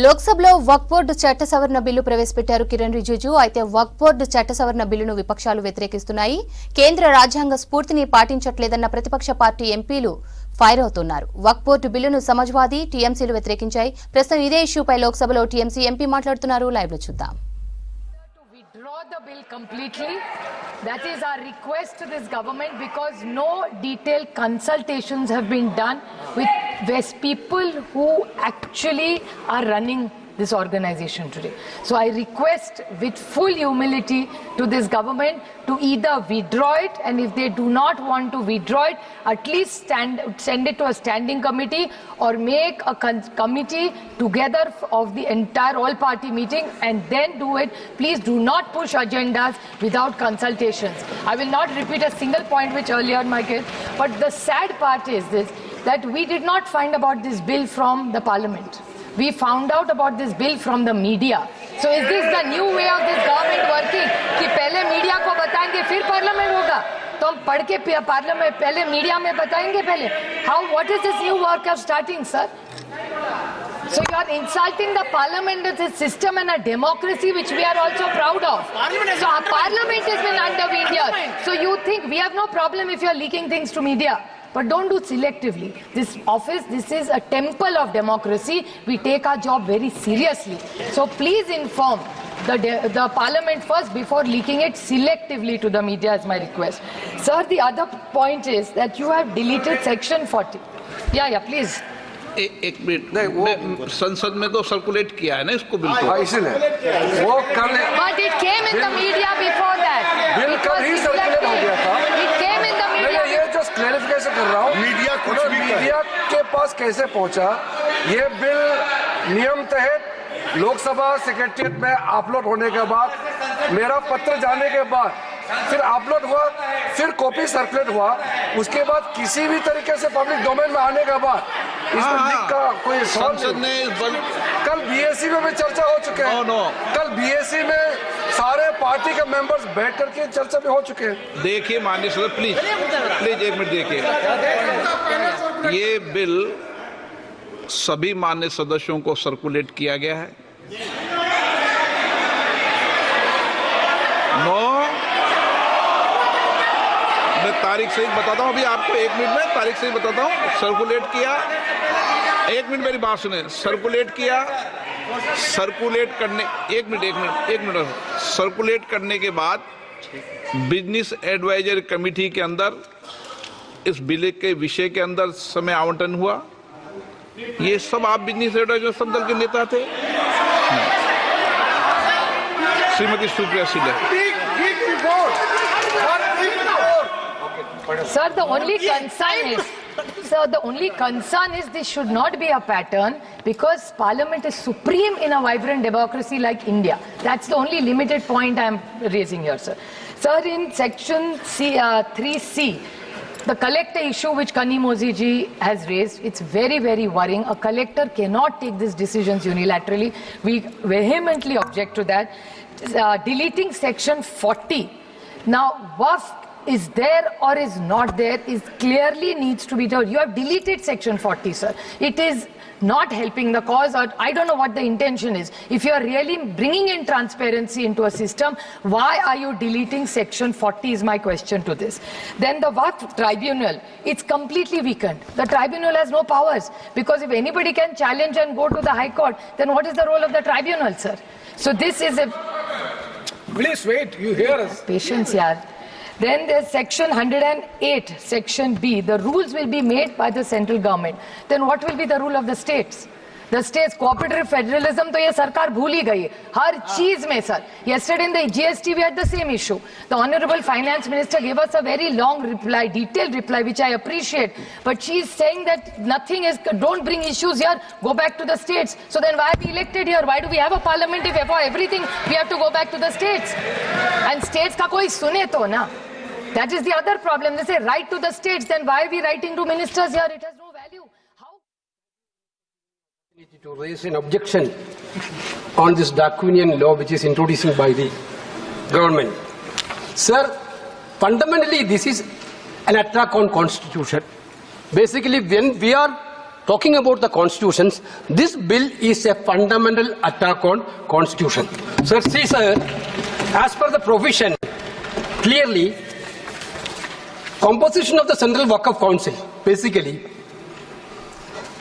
లోక్సభలో వక్ఫ్ బోర్డు చట్ట సవరణ బిల్లు ప్రవేశపెట్టారు కిరణ్ రిజిజు. అయితే వక్ఫ్ బోర్డు చట్ట సవరణ బిల్లును విపక్షాలు వ్యతిరేకిస్తున్నాయి. కేంద్ర రాజ్యాంగ స్ఫూర్తిని పాటించట్లేదన్న ప్రతిపక్ష పార్టీ ఎంపీలు ఫైర్ అవుతున్నారు. వక్ఫ్ బోర్డు బిల్లును సమాజ్వాదీ, టీఎంసీలు వ్యతిరేకించాయి. ప్రస్తుతం ఇదే ఇష్యూపై లోక్సభలో టీఎంసీ ఎంపీ మాట్లాడుతున్నారు. లైవ్ లో చూద్దాం. The bill completely. That is our request to this government, because no detailed consultations have been done with people who actually are running this organization today. So I request with full humility to this government to either withdraw it, and if they do not want to withdraw it, at least send it to a standing committee or make a committee together of the entire all-party meeting and then do it. Please do not push agendas without consultations. I will not repeat a single point which earlier my kid, but the sad part is this, that we did not find about this bill from the parliament. We found out about this bill from the media. So is this the new way of this government working? कि पहले media को बताएंगे फिर parliament होगा, तो हम पढ़ के पार्लियामेंट पहले मीडिया में बताएंगे पहले. How? What is this new work of starting, sir? So you are insulting the parliament, the system and a democracy which we are also proud of. So our parliament has been undermined here. So you think we have no problem if you are leaking things to media? But don't do selectively. This office, this is a temple of democracy. We take our job very seriously. So please inform the parliament first before leaking it selectively to the media, is my request. Sir, the other point is that you have deleted section 40. Yeah, please. एक minute नहीं, वो संसद में तो circulate किया है ना इसको बिल को, इसलिए वो कल But it came in the media before that. Bill कल ही सर्कुलेट हो गया था. It came in the media. मैं ये जस्ट क्लैरिफिकेशन कर रहा हूँ. मीडिया के पास कैसे पहुँचा ये बिल? नियम तहत लोकसभा सेक्रेटरिएट में अपलोड होने के बाद, मेरा पत्र जाने के बाद फिर अपलोड हुआ, फिर कॉपी सर्कुलेट हुआ, उसके बाद किसी भी तरीके से पब्लिक डोमेन में आने के बाद इसमें लिख का कोई संसद ने कल बीएससी में भी चर्चा हो चुके हैं. कल बीएससी में सारे पार्टी के मेंबर्स बैठ करके चर्चा में हो चुके हैं. देखिए माननीय सदस्य, प्लीज एक मिनट देखिए. ये बिल सभी माननीय सदस्यों को सर्कुलेट किया गया है. मैं तारीख सही बताता हूँ अभी आपको, 1 मिनट में तारीख सही बताता हूँ. सर्कुलेट किया, 1 मिनट मेरी बात सुने. सर्कुलेट किया, सर्कुलेट करने, एक मिनट सर्कुलेट करने के बाद बिजनेस एडवाइजरी कमेटी के अंदर इस बिल के विषय के अंदर समय आवंटन हुआ. ये सब आप बिजनेस एडवाइजर सब दल के नेता थे. Shrimati Supriya Singh. Sir, the only concern is this should not be a pattern, because Parliament is supreme in a vibrant democracy like India. That's the only limited point I am raising here, sir. Sir, in section 3C, the collector issue which Kani Mozi ji has raised, it's very, very worrying. A collector cannot take these decisions unilaterally. We vehemently object to that. Deleting section 40. Now, Waqf is there or is not there is clearly needs to be told. You have deleted section 40, sir. It is not helping the cause, or I don't know what the intention is. If you are really bringing in transparency into a system, why are you deleting section 40 is my question to this. Then the Waqf tribunal, it's completely weakened. The tribunal has no powers, because if anybody can challenge and go to the High Court, then what is the role of the tribunal, sir? So this is a... Please wait, you hear us. Patience, yaar. Then there's section 108, section B. The rules will be made by the central government. Then what will be the rule of the states? The states, cooperative federalism, तो ये सरकार भूल ही गई हर चीज में, sir. Yesterday in the GST we had the same issue. The Honorable Finance Minister gave us a very long reply, detailed reply, which I appreciate. But she is saying that nothing is, don't bring issues here, go back to the states. So then why are we elected here? Why do we have a parliament if for everything we have to go back to the states? And states का कोई सुने तो ना. That is the other problem. They say write to the states, then why are we writing to ministers here? It has no value. How? To raise an objection on this Darwinian law which is introduced by the government. Sir, fundamentally this is an attack on constitution. Basically, when we are talking about the constitutions, this bill is a fundamental attack on constitution. Sir, see, sir, as per the provision, clearly, composition of the Central Waqf Council, basically,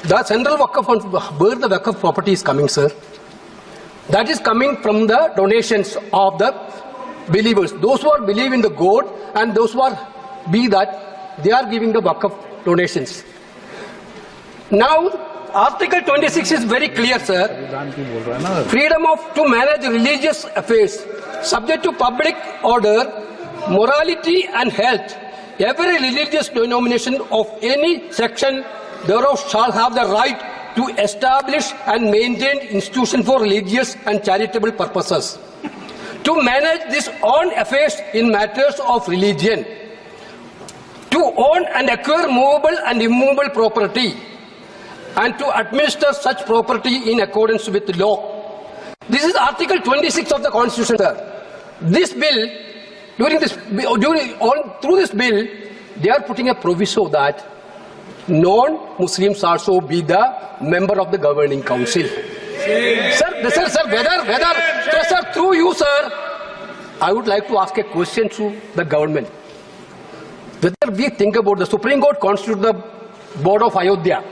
the Central Waqf Council, where the Waqf property is coming, sir, that is coming from the donations of the believers. Those who are believe in the God and those who are be that they are giving the Waqf donations. Now, Article 26 is very clear, sir. Freedom to manage religious affairs, subject to public order, morality and health. Every religious denomination of any section thereof shall have the right to establish and maintain institutions for religious and charitable purposes. To manage these own affairs in matters of religion. To own and acquire movable and immovable property. And to administer such property in accordance with the law. This is Article 26 of the Constitution, sir. This bill, through this bill, they are putting a proviso that non-Muslims also be the member of the governing council. Sir, through you, sir, I would like to ask a question to the government. Whether we think about the Supreme Court constitute the board of Ayodhya,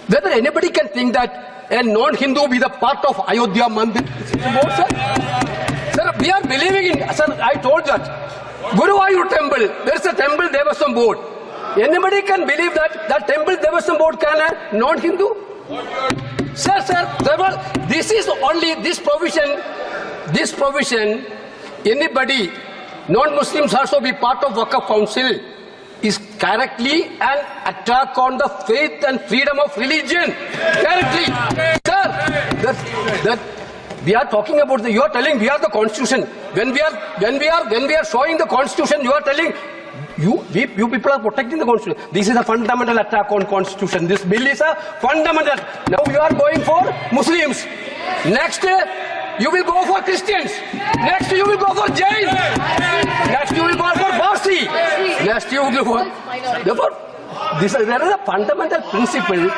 whether anybody can think that a non-Hindu be the part of Ayodhya Mandir board, sir? Sir, we are believing in, sir, I told that. Guruvayur temple, there is a temple Devastam board. Anybody can believe that that temple Devastam board can a non-Hindu? Sir, this is only this provision, anybody, non-Muslims also be part of Waqf Council is correctly an attack on the faith and freedom of religion. Correctly. Sir, we are talking about you are telling we are the constitution. When we are showing the constitution, you are telling you people are protecting the constitution. This is a fundamental attack on constitution. This bill is a fundamental. Now you are going for Muslims. Next you will go for Christians. Next you will go for Jains. Next you will go for Parsi. Next you will go for. Therefore, there is a fundamental principle.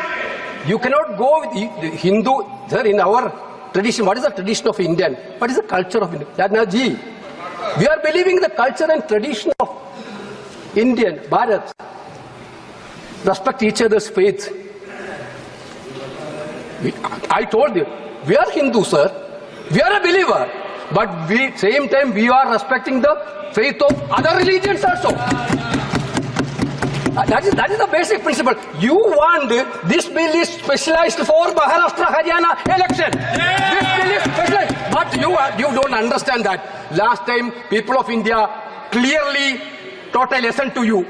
You cannot go with the Hindu. Sir, in our tradition, what is the tradition of Indian? What is the culture of Indian? We are believing the culture and tradition of Indian, Bharat. Respect each other's faith. I told you, we are Hindu, sir. We are a believer. But same time, we are respecting the faith of other religions also. That is the basic principle. You want this bill is specialized for Maharashtra, Haryana election. This bill is specialized. But you don't understand that. Last time, people of India clearly taught a lesson to you.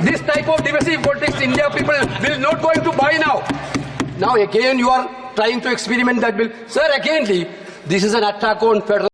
This type of divisive politics, India people will not going to buy now. Now again you are trying to experiment that bill. Sir, again, this is an attack on federal